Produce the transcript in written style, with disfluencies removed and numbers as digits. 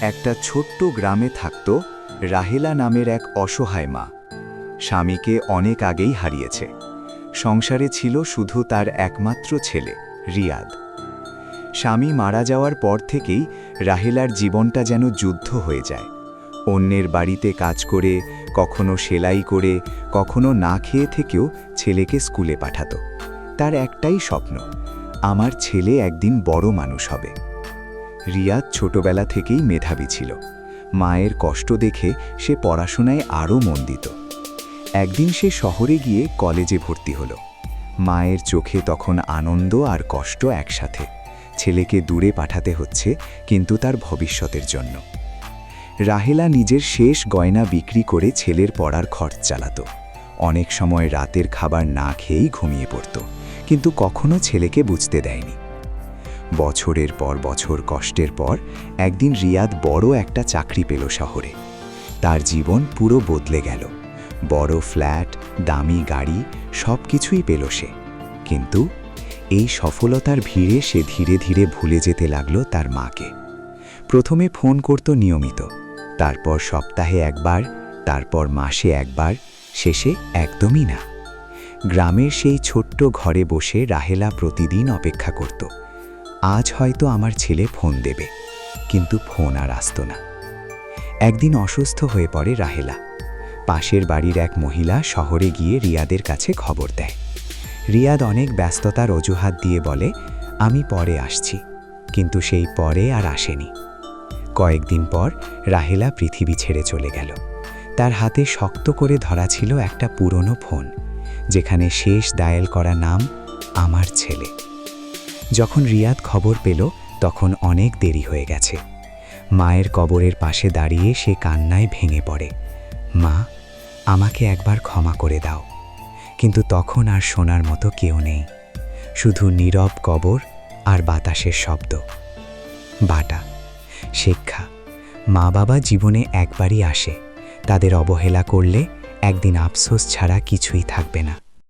একটা ছোট্ট গ্রামে থাকত রাহেলা নামের এক অসহায় মা। স্বামীকে অনেক আগেই হারিয়েছে। সংসারে ছিল শুধু তার একমাত্র ছেলে রিয়াদ। স্বামী মারা যাওয়ার পর থেকেই রাহেলার জীবনটা যেন যুদ্ধ হয়ে যায়। অন্যের বাড়িতে কাজ করে, কখনো সেলাই করে, কখনো না খেয়ে থেকেও ছেলেকে স্কুলে পাঠাতো। তার একটাই স্বপ্ন, আমার ছেলে একদিন বড় মানুষ হবে। রিয়াদ ছোটবেলা থেকেই মেধাবী ছিল। মায়ের কষ্ট দেখে সে পড়াশোনায় আরও মন দিত। একদিন সে শহরে গিয়ে কলেজে ভর্তি হলো। মায়ের চোখে তখন আনন্দ আর কষ্ট একসাথে। ছেলেকে দূরে পাঠাতে হচ্ছে, কিন্তু তার ভবিষ্যতের জন্য। রাহেলা নিজের শেষ গয়না বিক্রি করে ছেলের পড়ার খরচ চালাত। অনেক সময় রাতের খাবার না খেয়েই ঘুমিয়ে পড়ত, কিন্তু কখনো ছেলেকে বুঝতে দেয়নি। বছরের পর বছর কষ্টের পর একদিন রিয়াদ বড় একটা চাকরি পেল শহরে। তার জীবন পুরো বদলে গেল। বড় ফ্ল্যাট, দামি গাড়ি, সব কিছুই পেল সে। কিন্তু এই সফলতার ভিড়ে সে ধীরে ধীরে ভুলে যেতে লাগলো তার মাকে। প্রথমে ফোন করত নিয়মিত, তারপর সপ্তাহে একবার, তারপর মাসে একবার, শেষে একদমই না। গ্রামের সেই ছোট্ট ঘরে বসে রাহেলা প্রতিদিন অপেক্ষা করত, আজ হয়তো আমার ছেলে ফোন দেবে। কিন্তু ফোন আর আসত না। একদিন অসুস্থ হয়ে পড়ে রাহেলা। পাশের বাড়ির এক মহিলা শহরে গিয়ে রিয়াদের কাছে খবর দেয়। রিয়াদ অনেক ব্যস্ততার অজুহাত দিয়ে বলে, আমি পরে আসছি। কিন্তু সেই পরে আর আসেনি। কয়েকদিন পর রাহেলা পৃথিবী ছেড়ে চলে গেল। তার হাতে শক্ত করে ধরা ছিল একটা পুরনো ফোন, যেখানে শেষ ডায়াল করা নাম আমার ছেলে। যখন রিয়াদ খবর পেল, তখন অনেক দেরি হয়ে গেছে। মায়ের কবরের পাশে দাঁড়িয়ে সে কান্নায় ভেঙে পড়ে, মা, আমাকে একবার ক্ষমা করে দাও। কিন্তু তখন আর শোনার মতো কেউ নেই, শুধু নীরব কবর আর বাতাসের শব্দ। বাটা শিক্ষা, মা বাবা জীবনে একবারই আসে। তাদের অবহেলা করলে একদিন আফসোস ছাড়া কিছুই থাকবে না।